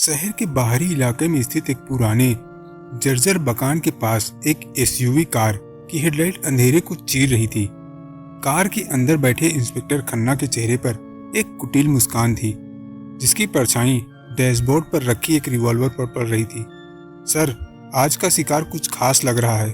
शहर के बाहरी इलाके में स्थित एक पुराने जर्जर मकान के पास एक एसयूवी कार की हेडलाइट अंधेरे को चीर रही थी। कार के अंदर बैठे इंस्पेक्टर खन्ना के चेहरे पर एक कुटिल मुस्कान थी, जिसकी परछाई डैशबोर्ड पर रखी एक रिवॉल्वर पर पड़ रही थी। सर, आज का शिकार कुछ खास लग रहा है,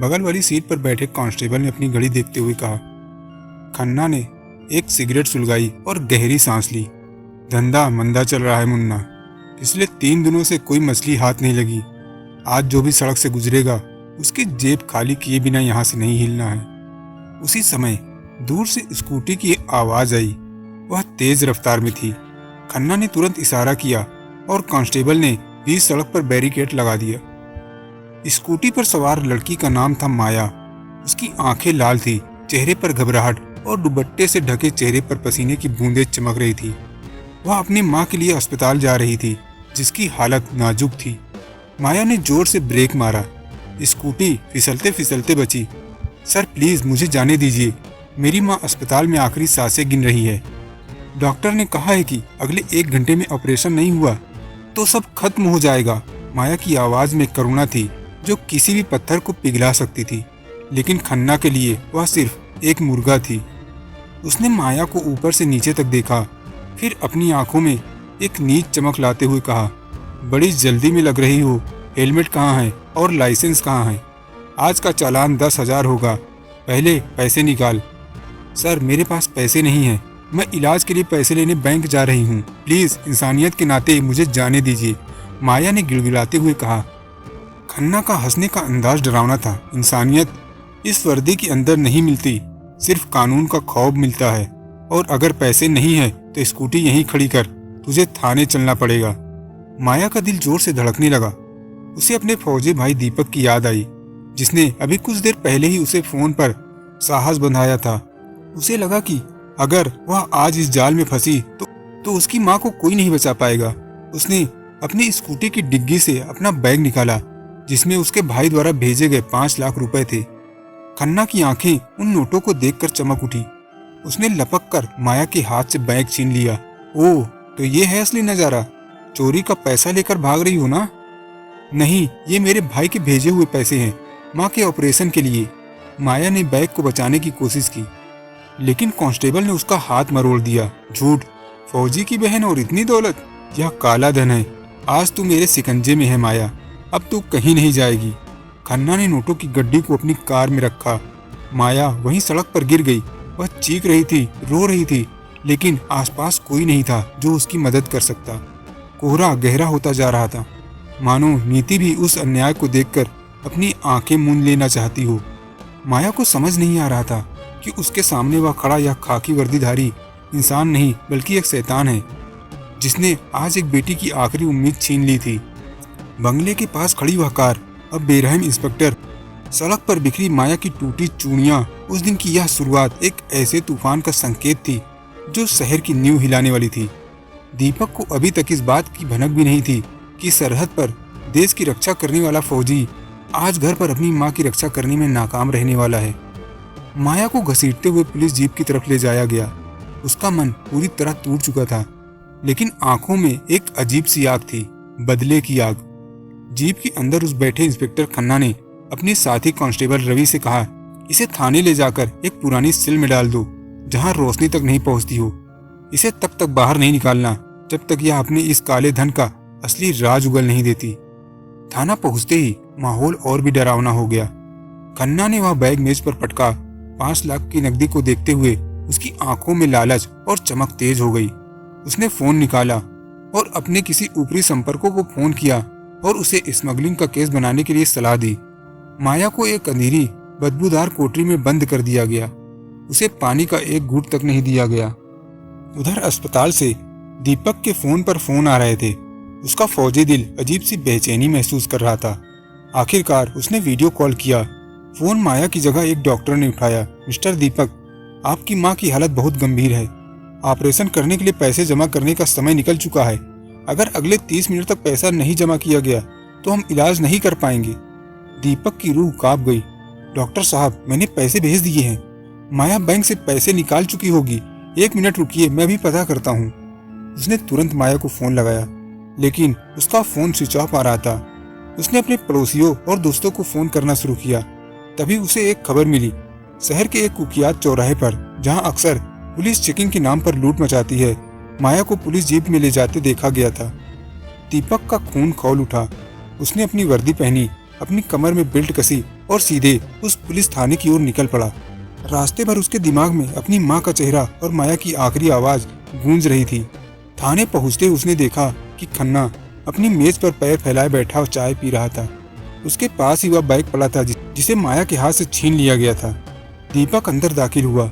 बगल वाली सीट पर बैठे कांस्टेबल ने अपनी घड़ी देखते हुए कहा। खन्ना ने एक सिगरेट सुलगाई और गहरी सांस ली। धंधा मंदा चल रहा है मुन्ना, पिछले 3 दिनों से कोई मछली हाथ नहीं लगी। आज जो भी सड़क से गुजरेगा उसकी जेब खाली किए बिना यहाँ से नहीं हिलना है। उसी समय दूर से स्कूटी की आवाज आई। वह तेज रफ्तार में थी। खन्ना ने तुरंत इशारा किया और कांस्टेबल ने बीच सड़क पर बैरिकेड लगा दिया। स्कूटी पर सवार लड़की का नाम था माया। उसकी आंखें लाल थी, चेहरे पर घबराहट और दुपट्टे से ढके चेहरे पर पसीने की बूंदें चमक रही थी। वह अपनी माँ के लिए अस्पताल जा रही थी, जिसकी हालत नाजुक थी। माया ने जोर से ब्रेक मारा। स्कूटी फिसलते फिसलते बची। सर प्लीज मुझे जाने दीजिए, मेरी माँ अस्पताल में आखिरी सांसें गिन रही है। डॉक्टर ने कहा है कि अगले 1 घंटे में ऑपरेशन नहीं हुआ तो सब खत्म हो जाएगा। माया की आवाज में करुणा थी जो किसी भी पत्थर को पिघला सकती थी, लेकिन खन्ना के लिए वह सिर्फ एक मुर्गा थी। उसने माया को ऊपर से नीचे तक देखा, फिर अपनी आंखों में एक नीच चमक लाते हुए कहा, बड़ी जल्दी में लग रही हो। हेलमेट कहाँ है और लाइसेंस कहाँ है? आज का चालान 10,000 होगा, पहले पैसे निकाल। सर मेरे पास पैसे नहीं हैं, मैं इलाज के लिए पैसे लेने बैंक जा रही हूँ, प्लीज इंसानियत के नाते मुझे जाने दीजिए, माया ने गिड़गिड़ाते हुए कहा। खन्ना का हंसने का अंदाज डरावना था। इंसानियत इस वर्दी के अंदर नहीं मिलती, सिर्फ कानून का खौफ मिलता है। और अगर पैसे नहीं है तो स्कूटी यहीं खड़ी कर, तुझे थाने चलना पड़ेगा। माया का दिल जोर से धड़कने लगा। उसे अपने फौजी भाई दीपक की याद आई, जिसने अभी कुछ देर पहले ही उसे फोन पर साहस बंधाया था। उसे लगा कि अगर वह आज इस जाल में फंसी तो उसकी माँ को कोई नहीं बचा पाएगा। उसने अपनी स्कूटी की डिग्गी से अपना बैग निकाला, जिसमें उसके भाई द्वारा भेजे गए 5 लाख रुपए थे। खन्ना की आंखें उन नोटों को देखकर चमक उठी। उसने लपक कर माया के हाथ से बैग छीन लिया। ओह, तो ये है असली नजारा? चोरी का पैसा लेकर भाग रही हो ना? नहीं, ये मेरे भाई के भेजे हुए पैसे हैं, माँ के ऑपरेशन के लिए। माया ने बैग को बचाने की कोशिश की, लेकिन कांस्टेबल ने उसका हाथ मरोड़ दिया। झूठ, फौजी की बहन और इतनी दौलत, यह काला धन है। आज तू मेरे सिकंजे में है माया, अब तू कहीं नहीं जाएगी। खन्ना ने नोटों की गड्डी को अपनी कार में रखा। माया वहीं सड़क पर गिर गई। वह चीख रही थी, रो रही थी, लेकिन आसपास कोई नहीं था जो उसकी मदद कर सकता। कोहरा गहरा होता जा रहा था, मानो नीति भी उस अन्याय को देखकर अपनी आंखें मूंद लेना चाहती हो। माया को समझ नहीं आ रहा था कि उसके सामने वह खड़ा यह खाकी वर्दीधारी इंसान नहीं बल्कि एक शैतान है, जिसने आज एक बेटी की आखिरी उम्मीद छीन ली थी। बंगले के पास खड़ी वह कार, अब बेरहम इंस्पेक्टर, सड़क पर बिखरी माया की टूटी चूड़ियां। उस दिन की यह शुरुआत एक ऐसे तूफान का संकेत थी जो शहर की नींव हिलाने वाली थी। दीपक को अभी तक इस बात की भनक भी नहीं थी कि सरहद पर देश की रक्षा करने वाला फौजी आज घर पर अपनी मां की रक्षा करने में नाकाम रहने वाला है। माया को घसीटते हुए पुलिस जीप की तरफ ले जाया गया। उसका मन पूरी तरह टूट चुका था, लेकिन आंखों में एक अजीब सी आग थी, बदले की आग। जीप के अंदर उस बैठे इंस्पेक्टर खन्ना ने अपने साथी कांस्टेबल रवि से कहा, इसे थाने ले जाकर एक पुरानी सेल में डाल दो, जहां रोशनी तक नहीं पहुंचती हो। इसे तब तक बाहर नहीं निकालना जब तक यह अपने इस काले धन का असली राज उगल नहीं देती। थाना पहुंचते ही माहौल और भी डरावना हो गया। खन्ना ने वह बैग मेज पर पटका। 5 लाख की नकदी को देखते हुए उसकी आंखों में लालच और चमक तेज हो गई। उसने फोन निकाला और अपने किसी ऊपरी संपर्कों को फोन किया और उसे स्मगलिंग का केस बनाने के लिए सलाह दी। माया को एक अंधेरी बदबूदार कोठरी में बंद कर दिया गया। उसे पानी का एक घूंट तक नहीं दिया गया। उधर अस्पताल से दीपक के फोन पर फोन आ रहे थे। उसका फौजी दिल अजीब सी बेचैनी महसूस कर रहा था। आखिरकार उसने वीडियो कॉल किया। फोन माया की जगह एक डॉक्टर ने उठाया। मिस्टर दीपक, आपकी माँ की हालत बहुत गंभीर है। ऑपरेशन करने के लिए पैसे जमा करने का समय निकल चुका है। अगर अगले 30 मिनट तक पैसा नहीं जमा किया गया तो हम इलाज नहीं कर पाएंगे। दीपक की रूह कांप गई। डॉक्टर साहब, मैंने पैसे भेज दिए हैं। माया बैंक से पैसे निकाल चुकी होगी। 1 मिनट रुकिए, मैं भी पता करता हूँ। उसने तुरंत माया को फोन लगाया, लेकिन उसका फोन स्विच ऑफ आ रहा था। उसने अपने पड़ोसियों और दोस्तों को फोन करना शुरू किया। तभी उसे एक खबर मिली। शहर के एक कुख्यात चौराहे पर, जहां अक्सर पुलिस चेकिंग के नाम पर लूट मचाती है, माया को पुलिस जीप में ले जाते देखा गया था। दीपक का खून खौल उठा। उसने अपनी वर्दी पहनी, अपनी कमर में बेल्ट कसी और सीधे उस पुलिस थाने की ओर निकल पड़ा। रास्ते भर उसके दिमाग में अपनी माँ का चेहरा और माया की आखिरी आवाज गूंज रही थी। थाने पहुंचते उसने देखा कि खन्ना अपनी मेज पर पैर फैलाए बैठा और चाय पी रहा था। उसके पास ही वह बैग पड़ा था जिसे माया के हाथ से छीन लिया गया था। दीपक अंदर दाखिल हुआ।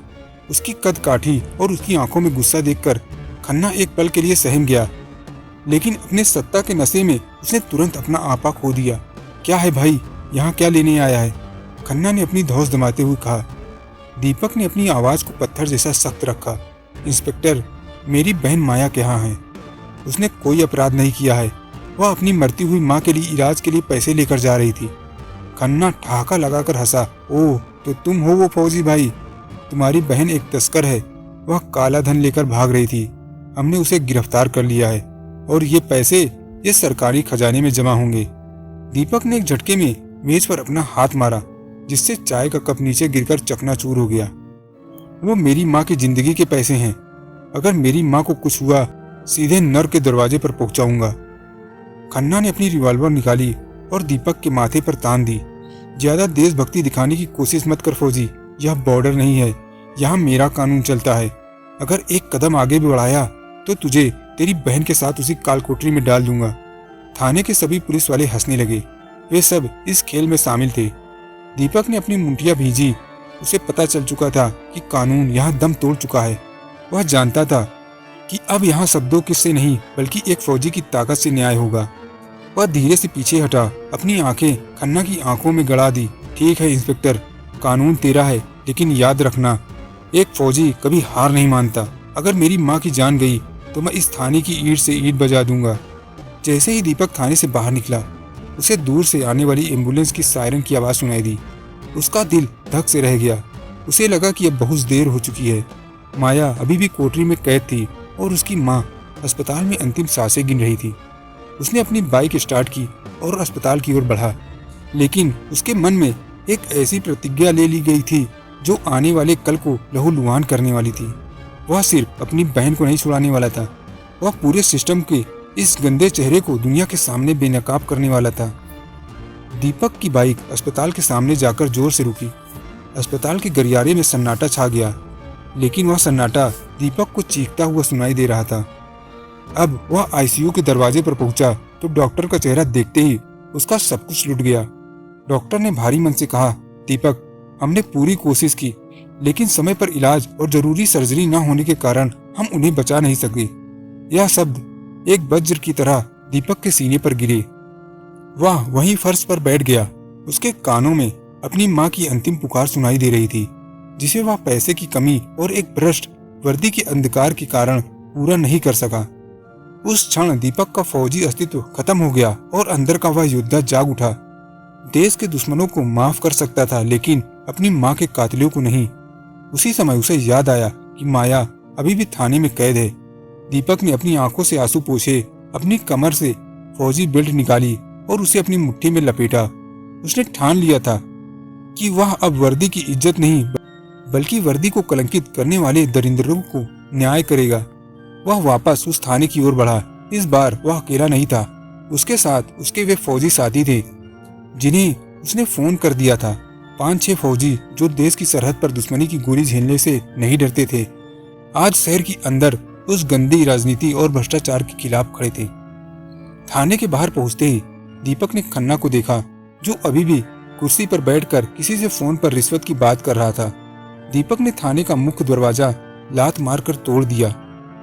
उसकी कद काठी और उसकी आंखों में गुस्सा देखकर खन्ना एक पल के लिए सहम गया, लेकिन अपने सत्ता के नशे में उसने तुरंत अपना आपा खो दिया। क्या है भाई, यहाँ क्या लेने आया है? खन्ना ने अपनी धौंस दबाते हुए कहा। दीपक ने अपनी आवाज को पत्थर जैसा सख्त रखा। इंस्पेक्टर, मेरी बहन माया के यहाँ है। उसने कोई अपराध नहीं किया है। वह अपनी मरती हुई माँ के लिए इलाज के लिए पैसे लेकर जा रही थी। खन्ना ठहाका लगाकर हंसा। ओह, तो तुम हो वो फौजी भाई। तुम्हारी बहन एक तस्कर है। वह काला धन लेकर भाग रही थी। हमने उसे गिरफ्तार कर लिया है और ये पैसे ये सरकारी खजाने में जमा होंगे। दीपक ने एक झटके में मेज पर अपना हाथ मारा, जिससे चाय का कप नीचे गिरकर चकनाचूर हो गया। वो मेरी माँ की जिंदगी के पैसे हैं। अगर मेरी माँ को कुछ हुआ, सीधे नर्क के दरवाजे पर पहुंचाऊंगा। खन्ना ने अपनी रिवॉल्वर निकाली और दीपक के माथे पर तान दी। ज्यादा देशभक्ति दिखाने की कोशिश मत कर फौजी। यह बॉर्डर नहीं है, यहाँ मेरा कानून चलता है। अगर एक कदम आगे भी बढ़ाया तो तुझे तेरी बहन के साथ उसी कालकोठरी में डाल दूंगा। थाने के सभी पुलिस वाले हंसने लगे। वे सब इस खेल में शामिल थे। दीपक ने अपनी मुंटियां भींजी। उसे पता चल चुका था कि कानून यहाँ दम तोड़ चुका है। वह जानता था कि अब यहाँ शब्दों किससे नहीं बल्कि एक फौजी की ताकत से न्याय होगा। वह धीरे से पीछे हटा, अपनी आंखें खन्ना की आंखों में गड़ा दी। ठीक है इंस्पेक्टर, कानून तेरा है, लेकिन याद रखना, एक फौजी कभी हार नहीं मानता। अगर मेरी माँ की जान गई तो मैं इस थाने की ईंट से ईंट बजा दूंगा। जैसे ही दीपक थाने से बाहर निकला, उसे दूर से आने वाली एम्बुलेंस की सायरन की आवाज सुनाई दी। उसका दिल धक से रह गया। उसे लगा कि अब बहुत देर हो चुकी है। माया अभी भी कोठरी में कैद थी और उसकी माँ अस्पताल में अंतिम सांसें गिन रही थी। उसने अपनी बाइक स्टार्ट की और अस्पताल की ओर बढ़ा, लेकिन उसके मन में एक ऐसी प्रतिज्ञा ले ली गई थी जो आने वाले कल को लहूलुहान करने वाली थी। वह सिर्फ अपनी बहन को नहीं छुड़ाने वाला था, वह पूरे सिस्टम के इस गंदे चेहरे को दुनिया के सामने बेनकाब करने वाला था। दीपक की बाइक अस्पताल के सामने जाकर जोर से रुकी। अस्पताल के गलियारे में सन्नाटा छा गया, लेकिन वह सन्नाटा दीपक को चीखता हुआ सुनाई दे रहा था। अब वह आईसीयू के दरवाजे पर पहुंचा तो डॉक्टर का चेहरा देखते ही उसका सब कुछ लुट गया। डॉक्टर ने भारी मन से कहा, दीपक, हमने पूरी कोशिश की, लेकिन समय पर इलाज और जरूरी सर्जरी न होने के कारण हम उन्हें बचा नहीं सके। यह शब्द एक वज्र की तरह दीपक के सीने पर गिरे। वह वहीं फर्श पर बैठ गया। उसके कानों में अपनी माँ की अंतिम पुकार सुनाई दे रही थी, जिसे वह पैसे की कमी और एक भ्रष्ट वर्दी के अंधकार के कारण पूरा नहीं कर सका। उस क्षण दीपक का फौजी अस्तित्व खत्म हो गया और अंदर का वह योद्धा जाग उठा। देश के दुश्मनों को माफ कर सकता था, लेकिन अपनी माँ के कातिलों को नहीं। उसी समय उसे याद आया कि माया अभी भी थाने में कैद है। दीपक ने अपनी आंखों से आंसू पोंछे, अपनी कमर से फौजी बेल्ट निकाली और उसे अपनी मुट्ठी में लपेटा। उसने ठान लिया था कि वह अब वर्दी की इज्जत नहीं बल्कि वर्दी को कलंकित करने वाले दरिंदरों को न्याय करेगा। वह वापस उस थाने की ओर बढ़ा। इस बार वह अकेला नहीं था, उसके साथ उसके वे फौजी साथी थे जिन्हें उसने फोन कर दिया था। 5-6 फौजी जो देश की सरहद पर दुश्मनी की गोली झेलने से नहीं डरते थे, आज शहर के अंदर उस गंदी राजनीति और भ्रष्टाचार के खिलाफ खड़े थे। थाने के बाहर पहुंचते ही दीपक ने खन्ना को देखा, जो अभी भी कुर्सी पर बैठकर किसी से फोन पर रिश्वत की बात कर रहा था। दीपक ने थाने का मुख्य दरवाजा लात मारकर तोड़ दिया।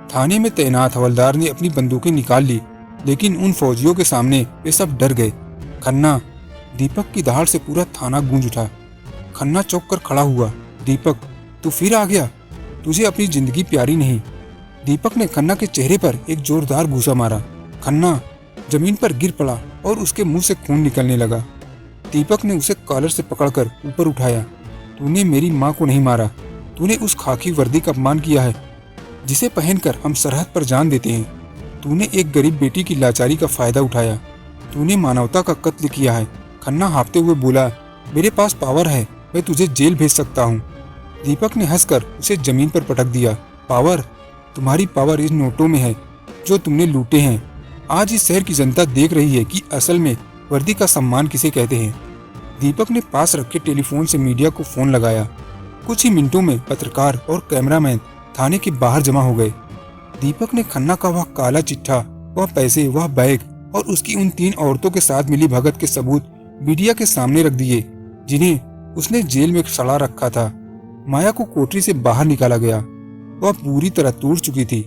थाने में तैनात हवलदार ने अपनी बंदूकें निकाल ली, लेकिन उन फौजियों के सामने वे सब डर गए। खन्ना, दीपक की दहाड़ से पूरा थाना गूंज उठा। खन्ना चौंक कर खड़ा हुआ। दीपक, तू फिर आ गया? तुझे अपनी जिंदगी प्यारी नहीं? दीपक ने खन्ना के चेहरे पर एक जोरदार घूंसा मारा। खन्ना जमीन पर गिर पड़ा और उसके मुंह से खून निकलने लगा। दीपक ने उसे कॉलर से पकड़कर ऊपर उठाया। तूने मेरी माँ को नहीं मारा, तूने उस खाकी वर्दी का अपमान किया है जिसे पहनकर हम सरहद पर जान देते हैं। तूने एक गरीब बेटी की लाचारी का फायदा उठाया। तूने मानवता का कत्ल किया है। खन्ना हाँफते हुए बोला, मेरे पास पावर है, मैं तुझे जेल भेज सकता हूँ। दीपक ने हंसकर उसे जमीन पर पटक दिया। पावर? तुम्हारी पावर इस नोटों में है जो तुमने लूटे हैं। आज इस शहर की जनता देख रही है कि असल में वर्दी का सम्मान किसे कहते हैं। दीपक ने पास रखे टेलीफोन से मीडिया को फोन लगाया। कुछ ही मिनटों में पत्रकार और कैमरामैन थाने के बाहर जमा हो गए। दीपक ने खन्ना का वह काला चिट्ठा, वह पैसे, वह बैग और उसकी उन 3 औरतों के साथ मिली भगत के सबूत मीडिया के सामने रख दिए, जिन्हें उसने जेल में सड़ा रखा था। माया को कोठरी से बाहर निकाला गया। वह पूरी तरह टूट चुकी थी,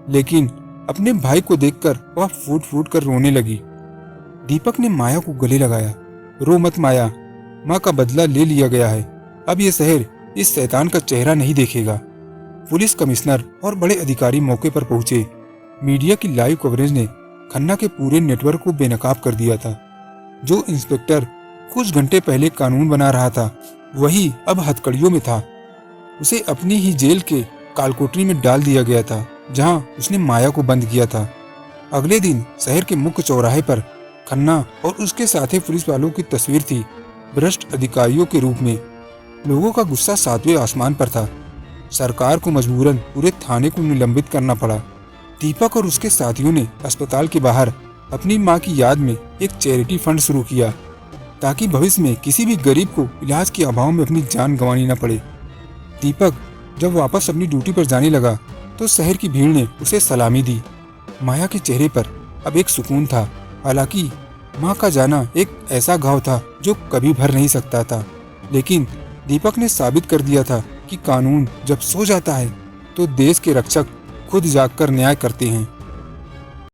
लेकिन अपने भाई को देखकर वह फूट फूट कर रोने लगी। दीपक ने माया को गले लगाया। रो मत माया, माँ का बदला ले लिया गया है। अब ये शहर इस शैतान का चेहरा नहीं देखेगा। पुलिस कमिश्नर और बड़े अधिकारी मौके पर पहुंचे। मीडिया की लाइव कवरेज ने खन्ना के पूरे नेटवर्क को बेनकाब कर दिया था। जो इंस्पेक्टर कुछ घंटे पहले कानून बना रहा था, वही अब हथकड़ियों में था। उसे अपनी ही जेल के कालकोठरी में डाल दिया गया था, जहां उसने माया को बंद किया था। अगले दिन शहर के मुख्य चौराहे पर खन्ना और उसके साथी पुलिस वालों की तस्वीर थी, भ्रष्ट अधिकारियों के रूप में। लोगों का गुस्सा 7वें आसमान पर था। सरकार को मजबूरन पूरे थाने को निलंबित करना पड़ा। दीपक और उसके साथियों ने अस्पताल के बाहर अपनी मां की याद में एक चैरिटी फंड शुरू किया, ताकि भविष्य में किसी भी गरीब को इलाज के अभाव में अपनी जान गंवानी न पड़े। दीपक जब वापस अपनी ड्यूटी पर जाने लगा तो शहर की भीड़ ने उसे सलामी दी। माया के चेहरे पर अब एक सुकून था। हालांकि मां का जाना एक ऐसा घाव था जो कभी भर नहीं सकता था, लेकिन दीपक ने साबित कर दिया था कि कानून जब सो जाता है तो देश के रक्षक खुद जागकर न्याय करते हैं।